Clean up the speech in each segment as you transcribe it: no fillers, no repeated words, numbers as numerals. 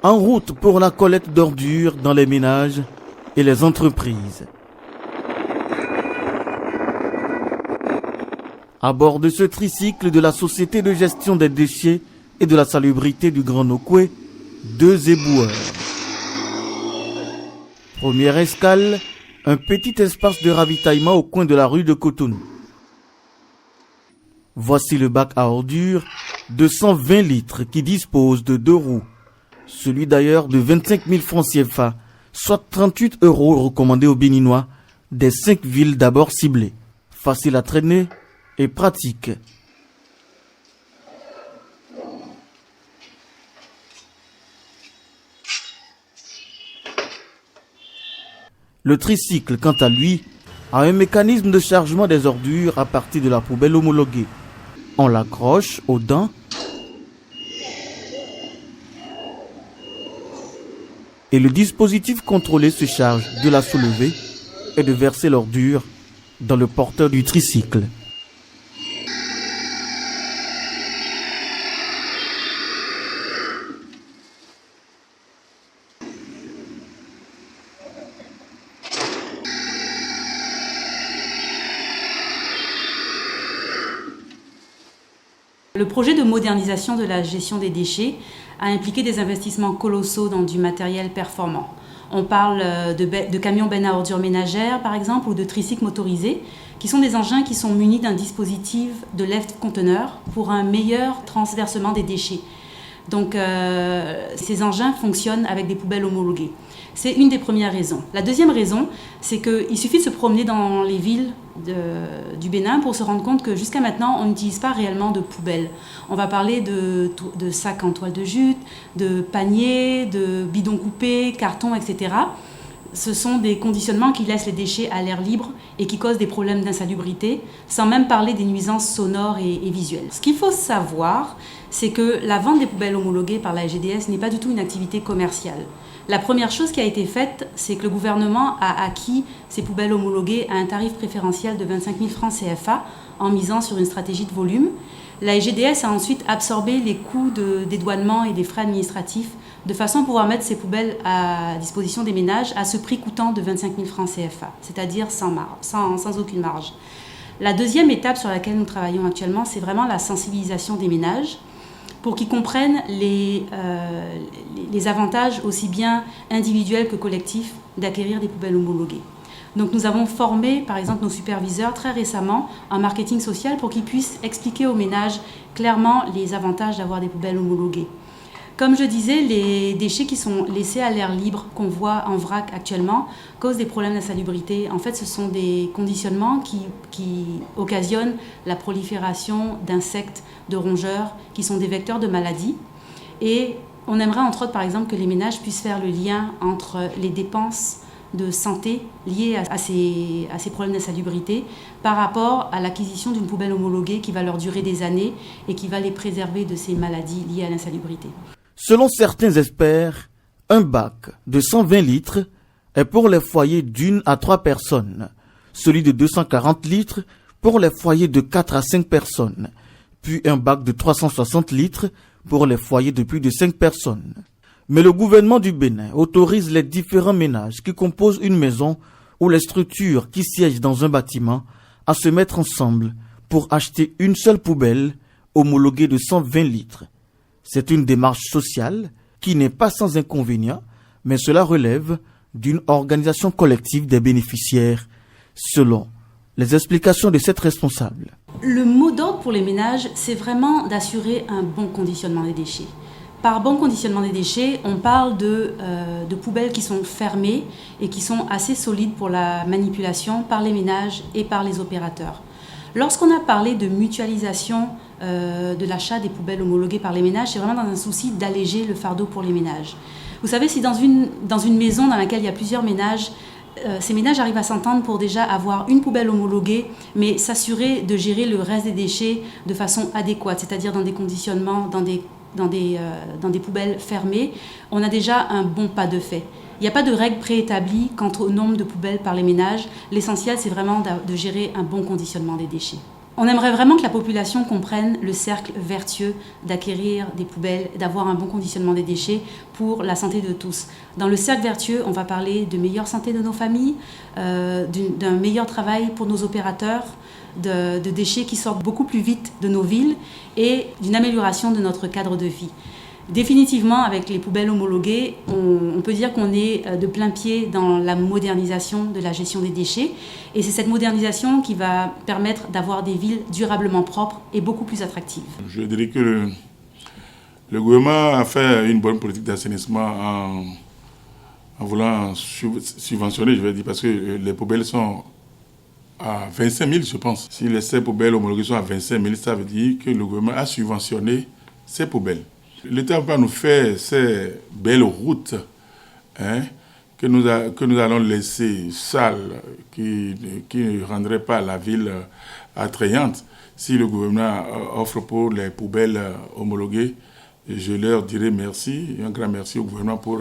En route pour la collecte d'ordures dans les ménages et les entreprises. À bord de ce tricycle de la Société de gestion des déchets et de la salubrité du Grand Nokoué, 2 éboueurs. Première escale, un petit espace de ravitaillement au coin de la rue de Cotonou. Voici le bac à ordures de 120 litres qui dispose de 2 roues. Celui d'ailleurs de 25 000 francs CFA, soit 38 € recommandés aux Béninois des 5 villes d'abord ciblées. Facile à traîner et pratique. Le tricycle, quant à lui, a un mécanisme de chargement des ordures à partir de la poubelle homologuée. On l'accroche aux dents et le dispositif contrôlé se charge de la soulever et de verser l'ordure dans le porteur du tricycle. Le projet de modernisation de la gestion des déchets a impliqué des investissements colossaux dans du matériel performant. On parle de camions bennes à ordures ménagères, par exemple, ou de tricycles motorisés, qui sont des engins qui sont munis d'un dispositif de lève-conteneur pour un meilleur transversement des déchets. Donc, ces engins fonctionnent avec des poubelles homologuées. C'est une des premières raisons. La deuxième raison, c'est qu'il suffit de se promener dans les villes du Bénin pour se rendre compte que jusqu'à maintenant, on n'utilise pas réellement de poubelles. On va parler de sacs en toile de jute, de paniers, de bidons coupés, cartons, etc. Ce sont des conditionnements qui laissent les déchets à l'air libre et qui causent des problèmes d'insalubrité, sans même parler des nuisances sonores et visuelles. Ce qu'il faut savoir, c'est que la vente des poubelles homologuées par la SGDS n'est pas du tout une activité commerciale. La première chose qui a été faite, c'est que le gouvernement a acquis ces poubelles homologuées à un tarif préférentiel de 25 000 francs CFA en misant sur une stratégie de volume. La SGDS a ensuite absorbé les coûts de dédouanement et des frais administratifs de façon à pouvoir mettre ces poubelles à disposition des ménages à ce prix coûtant de 25 000 francs CFA, c'est-à-dire sans aucune marge. La deuxième étape sur laquelle nous travaillons actuellement, c'est vraiment la sensibilisation des ménages pour qu'ils comprennent les avantages aussi bien individuels que collectifs d'acquérir des poubelles homologuées. Donc nous avons formé par exemple nos superviseurs très récemment en marketing social pour qu'ils puissent expliquer aux ménages clairement les avantages d'avoir des poubelles homologuées. Comme je disais, les déchets qui sont laissés à l'air libre, qu'on voit en vrac actuellement, causent des problèmes d'insalubrité. En fait, ce sont des conditionnements qui occasionnent la prolifération d'insectes, de rongeurs, qui sont des vecteurs de maladies. Et on aimerait entre autres, par exemple, que les ménages puissent faire le lien entre les dépenses de santé liées à ces problèmes d'insalubrité par rapport à l'acquisition d'une poubelle homologuée qui va leur durer des années et qui va les préserver de ces maladies liées à l'insalubrité. Selon certains experts, un bac de 120 litres est pour les foyers d'1 à 3 personnes, celui de 240 litres pour les foyers de 4 à 5 personnes, puis un bac de 360 litres pour les foyers de plus de 5 personnes. Mais le gouvernement du Bénin autorise les différents ménages qui composent une maison ou les structures qui siègent dans un bâtiment à se mettre ensemble pour acheter une seule poubelle homologuée de 120 litres. C'est une démarche sociale qui n'est pas sans inconvénient, mais cela relève d'une organisation collective des bénéficiaires, selon les explications de cette responsable. Le mot d'ordre pour les ménages, c'est vraiment d'assurer un bon conditionnement des déchets. Par bon conditionnement des déchets, on parle de poubelles qui sont fermées et qui sont assez solides pour la manipulation par les ménages et par les opérateurs. Lorsqu'on a parlé de mutualisation de l'achat des poubelles homologuées par les ménages, c'est vraiment dans un souci d'alléger le fardeau pour les ménages. Vous savez, si dans une maison dans laquelle il y a plusieurs ménages, ces ménages arrivent à s'entendre pour déjà avoir une poubelle homologuée, mais s'assurer de gérer le reste des déchets de façon adéquate, c'est-à-dire dans des conditionnements, dans des poubelles fermées, on a déjà un bon pas de fait. Il n'y a pas de règle préétablie quant au nombre de poubelles par les ménages. L'essentiel, c'est vraiment de gérer un bon conditionnement des déchets. On aimerait vraiment que la population comprenne le cercle vertueux d'acquérir des poubelles, d'avoir un bon conditionnement des déchets pour la santé de tous. Dans le cercle vertueux, on va parler de meilleure santé de nos familles, d'un meilleur travail pour nos opérateurs, de déchets qui sortent beaucoup plus vite de nos villes et d'une amélioration de notre cadre de vie. Définitivement, avec les poubelles homologuées, on peut dire qu'on est de plein pied dans la modernisation de la gestion des déchets. Et c'est cette modernisation qui va permettre d'avoir des villes durablement propres et beaucoup plus attractives. Je dirais que le gouvernement a fait une bonne politique d'assainissement en voulant subventionner, je vais dire, parce que les poubelles sont à 25 000, je pense. Si ces poubelles homologuées sont à 25 000, ça veut dire que le gouvernement a subventionné ces poubelles. L'État va nous faire ces belles routes que nous allons laisser sales, qui ne rendraient pas la ville attrayante. Si le gouvernement offre pour les poubelles homologuées, je leur dirai merci, un grand merci au gouvernement pour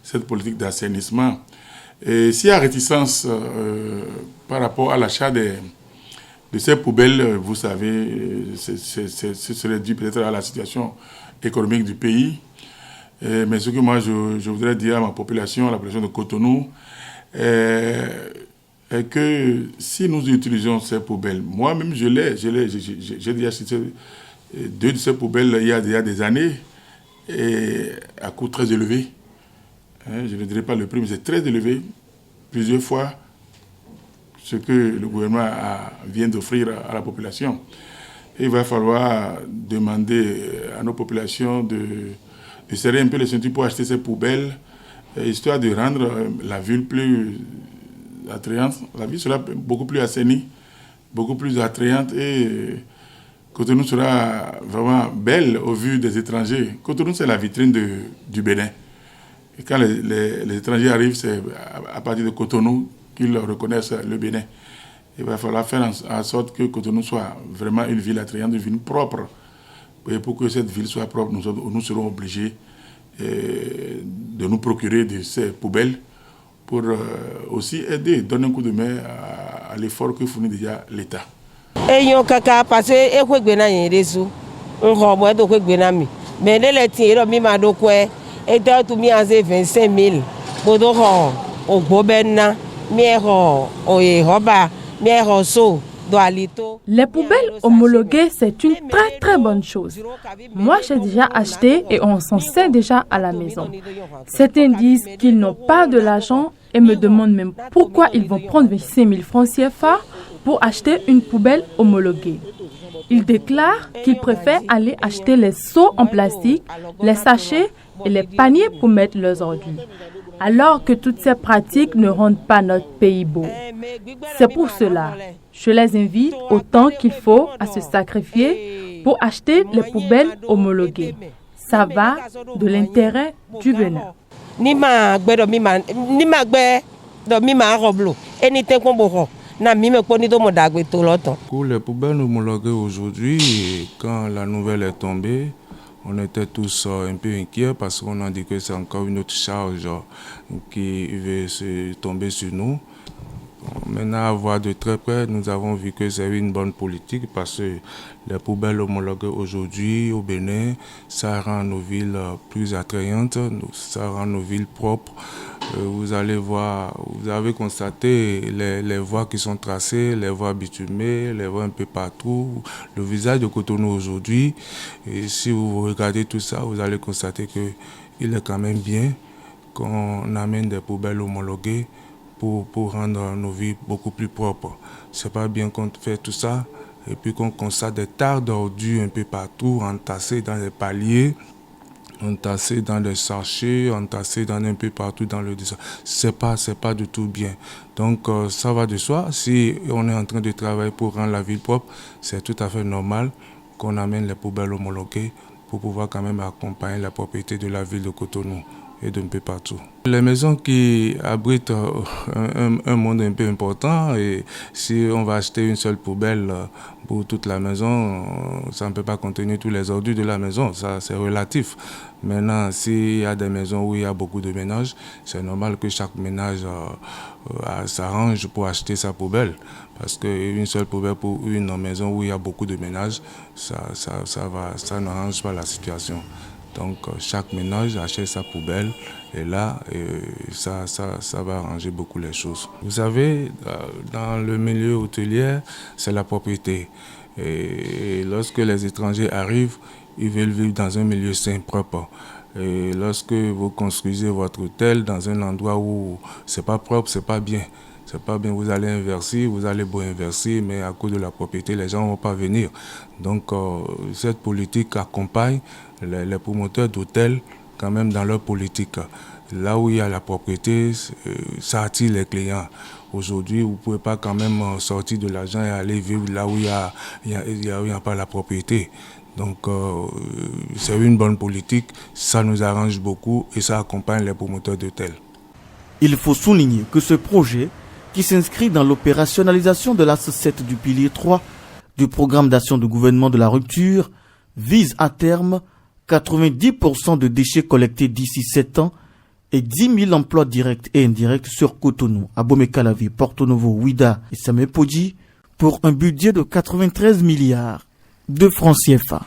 cette politique d'assainissement. Et s'il y a réticence par rapport à l'achat de ces poubelles, vous savez, ce serait dû peut-être à la situation économique du pays. Mais ce que moi je voudrais dire à ma population, à la population de Cotonou, est que si nous utilisons ces poubelles, moi-même j'ai déjà acheté 2 de ces poubelles il y a déjà des années, et à coût très élevé. Je ne dirais pas le prix, mais c'est très élevé, plusieurs fois ce que le gouvernement vient d'offrir à la population. Et il va falloir demander à nos populations de serrer un peu les ceintures pour acheter ces poubelles, histoire de rendre la ville plus attrayante. La ville sera beaucoup plus assainie, beaucoup plus attrayante, et Cotonou sera vraiment belle au vu des étrangers. Cotonou, c'est la vitrine du Bénin. Et quand les étrangers arrivent, c'est à partir de Cotonou qu'ils reconnaissent le Bénin. Il va falloir faire en sorte que Cotonou soit vraiment une ville attrayante, une ville propre. Et pour que cette ville soit propre, nous serons obligés de nous procurer de ces poubelles pour aussi aider, donner un coup de main à l'effort que fournit déjà l'État. Eyon kaka parce que ekwegbe na yin resu nho mo do kwegbe na mi mais le tin ro mi ma do kwe e do tu mi aze 25 000 bodo ho ogbo benna mi ho oye hoba mi ho so do alito. Les poubelles homologuées, c'est une très très bonne chose. Moi, j'ai déjà acheté et on s'en sert déjà à la maison. Certains disent qu'ils n'ont pas de l'argent et me demandent même pourquoi ils vont prendre 25 000 francs CFA pour acheter une poubelle homologuée. Ils déclarent qu'ils préfèrent aller acheter les seaux en plastique, les sachets et les paniers pour mettre leurs ordures. Alors que toutes ces pratiques ne rendent pas notre pays beau. C'est pour cela, je les invite autant qu'il faut à se sacrifier pour acheter les poubelles homologuées. Ça va de l'intérêt du Bénin. Pour les poubelles homologuées aujourd'hui, quand la nouvelle est tombée, on était tous un peu inquiets parce qu'on a dit que c'est encore une autre charge qui veut se tomber sur nous. Maintenant, à voir de très près, nous avons vu que c'est une bonne politique parce que les poubelles homologuées aujourd'hui au Bénin, ça rend nos villes plus attrayantes, ça rend nos villes propres. Vous allez voir, vous avez constaté les voies qui sont tracées, les voies bitumées, les voies un peu partout. Le visage de Cotonou aujourd'hui, et si vous regardez tout ça, vous allez constater qu'il est quand même bien qu'on amène des poubelles homologuées pour rendre nos vies beaucoup plus propres. C'est pas bien qu'on fait tout ça et puis qu'on constate des tas d'ordures un peu partout, entassées dans les paliers, entassés dans les sachets, entassés dans un peu partout dans le désert. C'est pas du tout bien. Donc ça va de soi. Si on est en train de travailler pour rendre la ville propre, c'est tout à fait normal qu'on amène les poubelles homologuées pour pouvoir quand même accompagner la propriété de la ville de Cotonou. et d'un peu partout. Les maisons qui abritent un monde un peu important, et si on va acheter une seule poubelle pour toute la maison, ça ne peut pas contenir tous les ordures de la maison, ça c'est relatif. Maintenant, s'il y a des maisons où il y a beaucoup de ménages, c'est normal que chaque ménage s'arrange pour acheter sa poubelle. Parce qu'une seule poubelle pour une maison où il y a beaucoup de ménages, ça n'arrange pas la situation. Donc chaque ménage achète sa poubelle et là, ça va arranger beaucoup les choses. Vous savez, dans le milieu hôtelier, c'est la propriété. Et lorsque les étrangers arrivent, ils veulent vivre dans un milieu sain, propre. Et lorsque vous construisez votre hôtel dans un endroit où c'est pas propre, c'est pas bien. C'est pas bien, vous allez inverser, vous allez beau inverser, mais à cause de la propriété, les gens ne vont pas venir. Donc, cette politique accompagne les promoteurs d'hôtels quand même dans leur politique. Là où il y a la propriété, ça attire les clients. Aujourd'hui, vous ne pouvez pas quand même sortir de l'argent et aller vivre là où il n'y a pas la propriété. Donc, c'est une bonne politique, ça nous arrange beaucoup et ça accompagne les promoteurs d'hôtels. Il faut souligner que ce projet, qui s'inscrit dans l'opérationnalisation de l'axe 7 du pilier 3 du programme d'action de gouvernement de la rupture, vise à terme 90% de déchets collectés d'ici 7 ans et 10 000 emplois directs et indirects sur Cotonou, Abomey-Calavi, Porto Novo, Ouida et Samé-Podji pour un budget de 93 milliards de francs CFA.